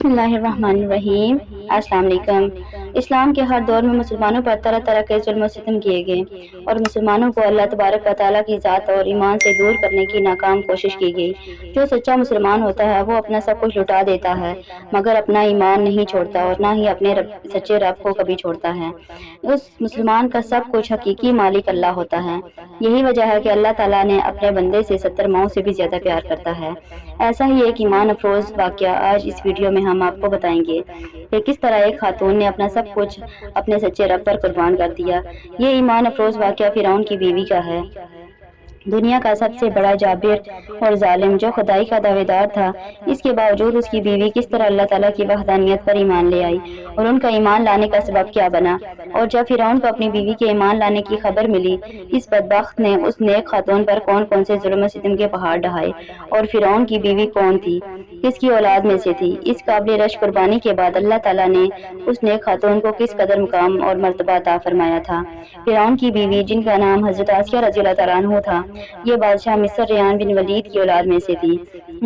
بسم اللہ الرحمن الرحیم۔ السلام علیکم۔ اسلام کے ہر دور میں مسلمانوں پر طرح طرح کے ظلم و ستم کیے گئے اور مسلمانوں کو اللہ تبارک و تعالیٰ کی ذات اور ایمان سے دور کرنے کی ناکام کوشش کی گئی۔ جو سچا مسلمان ہوتا ہے وہ اپنا سب کچھ لٹا دیتا ہے مگر اپنا ایمان نہیں چھوڑتا اور نہ ہی اپنے سچے رب کو کبھی چھوڑتا ہے۔ اس مسلمان کا سب کچھ حقیقی مالک اللہ ہوتا ہے۔ یہی وجہ ہے کہ اللہ تعالیٰ نے اپنے بندے سے 70 ماؤں سے بھی زیادہ پیار کرتا ہے۔ ایسا ہی ایک ایمان افروز واقعہ آج اس ویڈیو میں ہم آپ کو بتائیں گے کہ کس طرح ایک خاتون نے اپنا سب کچھ اپنے سچے رب پر قربان کر دیا۔ یہ ایمان افروز واقعہ فرعون کی بیوی کا ہے۔ دنیا کا سب سے بڑا جابر اور ظالم جو خدائی کا دعوے دار تھا، اس کے باوجود اس کی بیوی کس طرح اللہ تعالیٰ کی وحدانیت پر ایمان لے آئی اور ان کا ایمان لانے کا سبب کیا بنا۔ اور جب فرعون کو اپنی بیوی کے ایمان لانے کی خبر ملی، اس بدبخت نے اس نیک خاتون پر کون کون سے ظلم و ستم کے پہاڑ ڈھائے اور فرعون کی بیوی کون تھی، کس کی اولاد میں سے تھی۔ اس قابل رشک قربانی کے بعد اللہ تعالیٰ نے اس نیک خاتون کو کس قدر مقام اور مرتبہ عطا فرمایا تھا۔ فرعون کی بیوی جن کا نام حضرت آسیہ رضی اللہ تعالیٰ عنہ تھا، یہ بادشاہ مصر ریان بن ولید کی اولاد میں سے تھی۔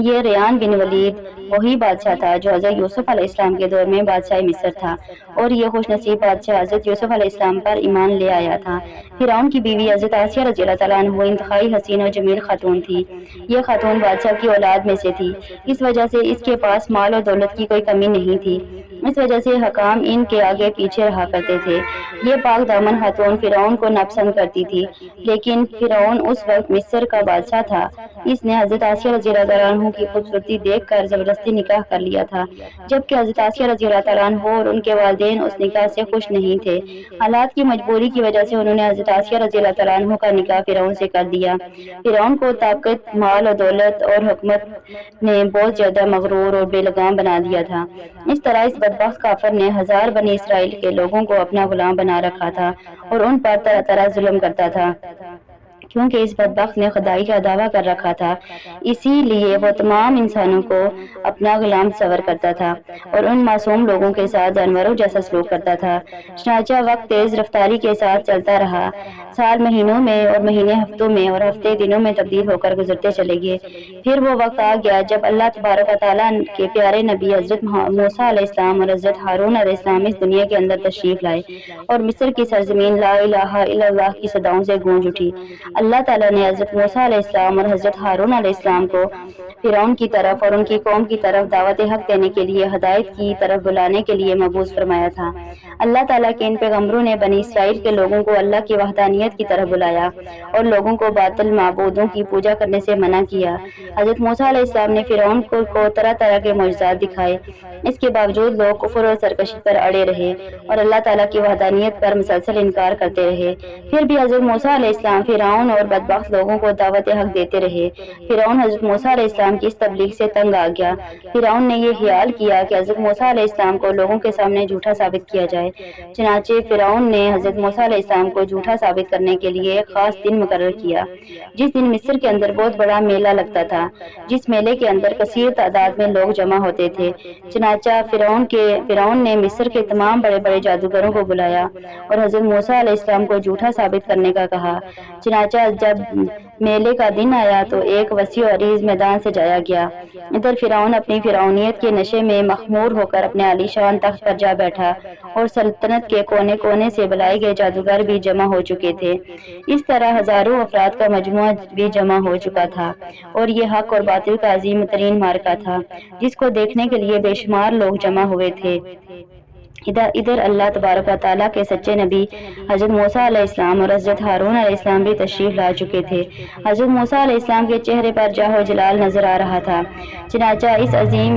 یہ ریان بن ولید وہی بادشاہ تھا جو حضرت یوسف علیہ السلام کے دور میں بادشاہ مصر تھا اور یہ خوش نصیب بادشاہ حضرت یوسف علیہ السلام پر ایمان لے آیا تھا۔ فرعون کی بیوی حضرت آسیہ رضی اللہ تعالیٰ عنہ انتہائی حسین و جمیل خاتون تھی۔ یہ خاتون بادشاہ کی اولاد میں سے تھی، اس وجہ سے اس کے پاس مال و دولت کی کوئی کمی نہیں تھی۔ اس وجہ سے حکام ان کے آگے پیچھے رہا کرتے تھے۔ یہ پاک دامن خاتون فرعون کو ناپسند کرتی تھی، لیکن فرعون اس وقت مصر کا بادشاہ تھا۔ اس نے حضرت آسیہ رضی اللہ تعالیٰ عنہ کی خوبصورتی دیکھ کر زبردستی نکاح کر لیا تھا، جبکہ حضرت آسیہ رضی اللہ تعالیٰ عنہ اور ان کے والدین اس نکاح سے خوش نہیں تھے۔ حالات کی مجبوری کی وجہ سے انہوں نے حضرت آسیہ رضی اللہ تعالیٰ عنہ کا نکاح فرعون سے کر دیا۔ فرعون کو طاقت، مال و دولت اور حکمت نے بہت زیادہ مغرور اور بے لگام بنا دیا تھا۔ اس طرح اس بدبخت کافر نے ہزار بنی اسرائیل کے لوگوں کو اپنا غلام بنا رکھا تھا اور ان پر طرح طرح ظلم کرتا تھا، کیونکہ اس بدبخت نے خدائی کا دعویٰ کر رکھا تھا۔ اسی لیے وہ تمام انسانوں کو اپنا غلام تصور کرتا تھا اور ان معصوم لوگوں کے ساتھ جانوروں جیسا سلوک کرتا تھا۔ چنانچہ وقت تیز رفتاری کے ساتھ چلتا رہا۔ سال مہینوں میں اور مہینے ہفتوں میں اور ہفتے دنوں میں تبدیل ہو کر گزرتے چلے گئے۔ پھر وہ وقت آ گیا جب اللہ تبارک و تعالیٰ کے پیارے نبی حضرت موسیٰ علیہ السلام اور حضرت ہارون علیہ السلام اس دنیا کے اندر تشریف لائے اور مصر کی سرزمین لا الہ الا اللہ کی صداؤں سے گونج اٹھی۔ اللہ تعالیٰ نے حضرت موسیٰ علیہ السلام اور حضرت ہارون علیہ السلام کو فرعون کی طرف اور ان کی قوم کی طرف دعوت حق دینے کے لیے، ہدایت کی طرف بلانے کے لیے مبعوث فرمایا تھا۔ اللہ تعالیٰ کے ان پیغمبروں نے بنی اسرائیل کے لوگوں کو اللہ کی وحدانیت کی طرف بلایا اور لوگوں کو باطل معبودوں کی پوجا کرنے سے منع کیا۔ حضرت موسیٰ علیہ السلام نے فرعون کو طرح طرح کے معجزات دکھائے، اس کے باوجود لوگ کفر اور سرکشی پر اڑے رہے اور اللہ تعالیٰ کی وحدانیت پر مسلسل انکار کرتے رہے۔ پھر بھی حضرت موسیٰ علیہ السلام فرعون اور بدبخت لوگوں کو دعوت حق دیتے رہے۔ فرعون حضرت موسیٰ علیہ السلام کی اس تبلیغ سے تنگ آ گیا۔ فرعون نے یہ خیال کیا کہ حضرت موسیٰ علیہ السلام کو لوگوں کے سامنے جھوٹا ثابت کیا جائے۔ چنانچہ فرعون نے حضرت موسیٰ علیہ السلام کو جھوٹا ثابت کرنے کے لیے ایک خاص دن مقرر کیا، جس دن مصر کے اندر بہت بڑا میلہ لگتا تھا، جس میلے کے اندر کثیر تعداد میں لوگ جمع ہوتے تھے۔ چنانچہ فرعون نے مصر کے تمام بڑے بڑے جادوگروں کو بلایا اور حضرت موسیٰ علیہ السلام کو جھوٹا ثابت کرنے کا کہا۔ چنانچہ جب میلے کا دن آیا تو ایک وسیع و عریض میدان سجایا گیا۔ ادھر فرعون اپنی فرعونیت کے نشے میں مخمور ہو کر اپنے عالی شان تخت پر جا بیٹھا اور سلطنت کے کونے کونے سے بلائے گئے جادوگر بھی جمع ہو چکے تھے۔ اس طرح ہزاروں افراد کا مجموعہ بھی جمع ہو چکا تھا اور یہ حق اور باطل کا عظیم ترین معرکہ تھا، جس کو دیکھنے کے لیے بے شمار لوگ جمع ہوئے تھے۔ ادھر اللہ تبارک و تعالیٰ کے سچے نبی حضرت موسیٰ علیہ السلام اور حضرت ہارون علیہ السلام بھی تشریف لا چکے تھے۔ حضرت موسیٰ علیہ السلام کے چہرے پر جاہ و جلال نظر آ رہا تھا۔ چنانچہ اس عظیم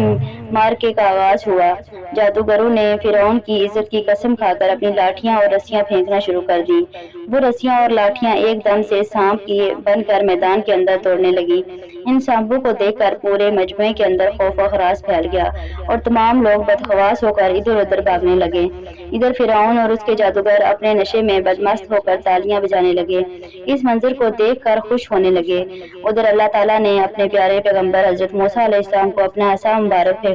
معرکے کا آغاز ہوا۔ جادوگروں نے فرعون کی عزت کی قسم کھا کر اپنی لاٹھیاں اور رسیاں پھینکنا شروع کر دی۔ وہ رسیاں اور لاٹھیاں ایک دم سے سانپ کی بن کر میدان کے اندر دوڑنے لگی۔ ان سانپوں کو دیکھ کر پورے مجمع کے اندر خوف و ہراس پھیل گیا اور تمام لوگ بدحواس ہو کر ادھر ادھر بھاگنے لگے۔ ادھر فرعون اور اس کے جادوگر اپنے نشے میں بدمست ہو کر تالیاں بجانے لگے، اس منظر کو دیکھ کر خوش ہونے لگے۔ ادھر اللہ تعالیٰ نے اپنے پیارے پیغمبر حضرت موسیٰ علیہ السلام کو اپنا عصا مبارک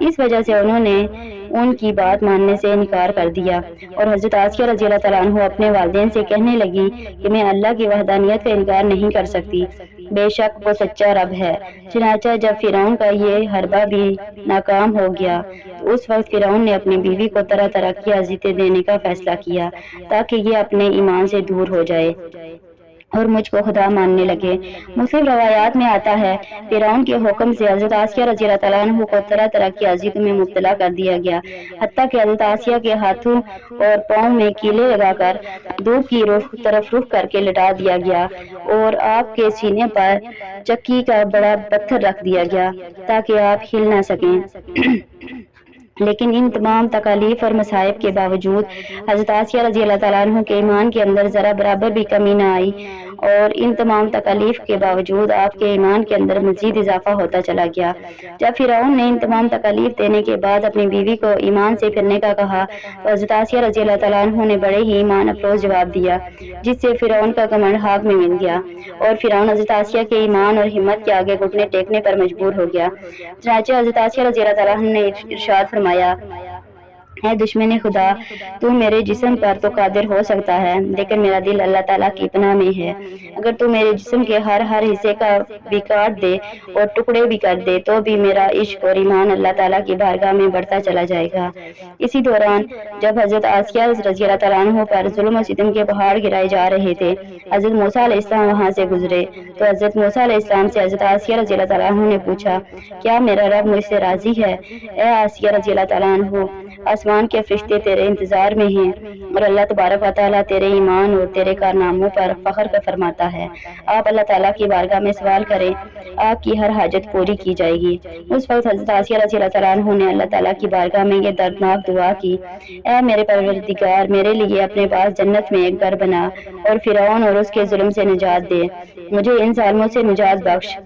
اس وجہ سے انہوں نے ان کی بات ماننے سے انکار کر دیا، اور حضرت آسیہ رضی اللہ تعالیٰ عنہ اپنے والدین سے کہنے لگی کہ میں اللہ کی وحدانیت کا انکار نہیں کر سکتی، بے شک وہ سچا رب ہے۔ چنانچہ جب فرعون کا یہ حربہ بھی ناکام ہو گیا تو اس وقت فرعون نے اپنی بیوی کو طرح طرح کی اذیتیں دینے کا فیصلہ کیا تاکہ یہ اپنے ایمان سے دور ہو جائے اور مجھ کو خدا ماننے لگے۔ مختلف روایات میں آتا ہے فرعون کے حکم سے حضرت آسیہ رضی اللہ تعالیٰ عنہ کو طرح طرح کی اذیتوں میں مبتلا کر دیا گیا، حتیٰ کہ حضرت آسیہ کے ہاتھوں اور پاؤں میں کیلیں لگا کر دودھ کی طرف رخ کر کے لٹا دیا گیا، اور آپ کے سینے پر چکی کا بڑا پتھر رکھ دیا گیا تاکہ آپ ہل نہ سکیں۔ لیکن ان تمام تکالیف اور مصائب کے باوجود حضرت آسیہ رضی اللہ تعالیٰ عنہ کے ایمان کے اندر ذرا برابر بھی کمی نہ آئی، اور ان تمام تکالیف کے باوجود آپ کے ایمان کے اندر مزید اضافہ ہوتا چلا گیا۔ جب فرعون نے ان تمام تکالیف دینے کے بعد اپنی بیوی کو ایمان سے پھرنے کا کہا تو حضرت آسیہ رضی اللہ تعالیٰ عنہ نے بڑے ہی ایمان افروز جواب دیا، جس سے فرعون کا گھمنڈ خاک میں مل گیا، اور فرعون حضرت آسیہ کے ایمان اور ہمت کے آگے گھٹنے ٹیکنے پر مجبور ہو گیا۔ چنانچہ حضرت آسیہ رضی اللہ تعالیٰ عنہ نے ارشاد فرمایا، اے دشمن خدا، تو میرے جسم پر تو قادر ہو سکتا ہے، لیکن میرا دل اللہ تعالیٰ کی پناہ میں ہے۔ اگر تو میرے جسم کے ہر حصے کا بھی کاٹ دے اور ٹکڑے بھی کر دے تو بھی میرا عشق اور ایمان اللہ تعالیٰ کی بارگاہ میں بڑھتا چلا جائے گا۔ اسی دوران جب حضرت آسیہ رضی اللہ تعالیٰ عنہ پر ظلم و ستم کے پہاڑ گرائے جا رہے تھے، حضرت موسیٰ علیہ السلام وہاں سے گزرے تو حضرت موسیٰ علیہ السلام سے حضرت آسیہ رضی اللہ تعالیٰ عنہ نے پوچھا، کیا میرا رب مجھ سے راضی ہے؟ اے آسیہ رضی اللہ تعالیٰ عنہ، آسمان کے فرشتے تیرے انتظار میں ہیں، اور اللہ تبارک و تعالیٰ تیرے ایمان اور تیرے کارناموں پر فخر فرماتا ہے۔ آپ اللہ تعالیٰ کی بارگاہ میں سوال کریں، آپ کی ہر حاجت پوری کی جائے گی۔ اس وقت حضرت آسیہ رضی اللہ تعالیٰ عنہ نے اللہ تعالیٰ کی بارگاہ میں یہ دردناک دعا کی، اے میرے پروردگار، میرے لیے اپنے پاس جنت میں ایک گھر بنا اور فرعون اور اس کے ظلم سے نجات دے، مجھے ان ظالموں سے نجات بخش۔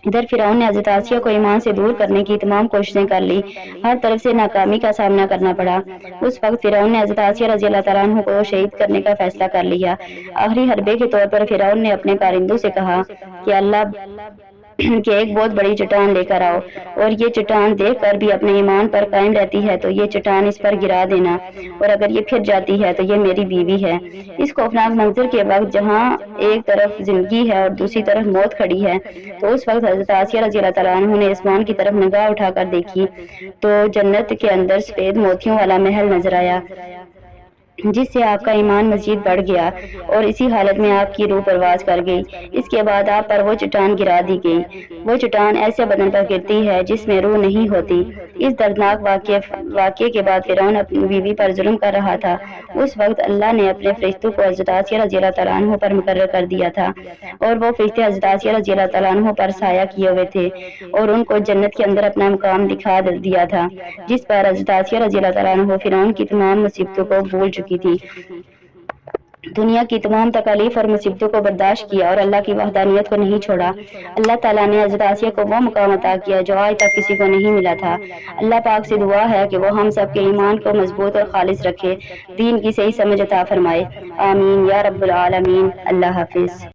ادھر فرعون نے حضرت آسیہ کو ایمان سے دور کرنے کی تمام کوششیں کر لی، ہر طرف سے ناکامی کا سامنا کرنا پڑا۔ اس وقت فرعون نے حضرت آسیہ رضی اللہ تعالیٰ عنہ کو شہید کرنے کا فیصلہ کر لیا۔ آخری حربے کے طور پر فرعون نے اپنے کارندوں سے کہا کہ اللہ کہ ایک بہت بڑی چٹان لے کر آؤ، اور یہ چٹان دیکھ کر بھی اپنے ایمان پر قائم رہتی ہے تو یہ چٹان اس پر گرا دینا، اور اگر یہ پھر جاتی ہے تو یہ میری بیوی ہے۔ اس خوفناک منظر کے وقت جہاں ایک طرف زندگی ہے اور دوسری طرف موت کھڑی ہے، تو اس وقت حضرت آسیہ رضی اللہ تعالیٰ عنہ نے آسمان کی طرف نگاہ اٹھا کر دیکھی تو جنت کے اندر سفید موتیوں والا محل نظر آیا، جس سے آپ کا ایمان مزید بڑھ گیا، اور اسی حالت میں آپ کی روح پرواز کر گئی۔ اس کے بعد آپ پر وہ چٹان گرا دی گئی۔ وہ چٹان ایسے بدن پر گرتی ہے جس میں روح نہیں ہوتی۔ اس دردناک واقعے کے بعد فرعون اپنی بیوی پر ظلم کر رہا تھا۔ اس وقت اللہ نے اپنے فرشتوں کو حضرت آسیہ رضی اللہ تعالیٰ عنہ پر مقرر کر دیا تھا، اور وہ فرشتے حضرت آسیہ رضی اللہ تعالیٰ عنہ پر سایہ کیے ہوئے تھے اور ان کو جنت کے اندر اپنا مقام دکھا دیا تھا، جس پر حضرت آسیہ رضی اللہ تعالیٰ عنہ فرعون کی تمام مصیبتوں کو بھول چکی تھی، دنیا کی تمام تکالیف اور مصیبتوں کو برداشت کیا اور اللہ کی وحدانیت کو نہیں چھوڑا۔ اللہ تعالیٰ نے حضرت آسیہ کو وہ مقام عطا کیا جو آج تک کسی کو نہیں ملا تھا۔ اللہ پاک سے دعا ہے کہ وہ ہم سب کے ایمان کو مضبوط اور خالص رکھے، دین کی صحیح سمجھ عطا فرمائے، آمین یا رب العالمین۔ اللہ حافظ۔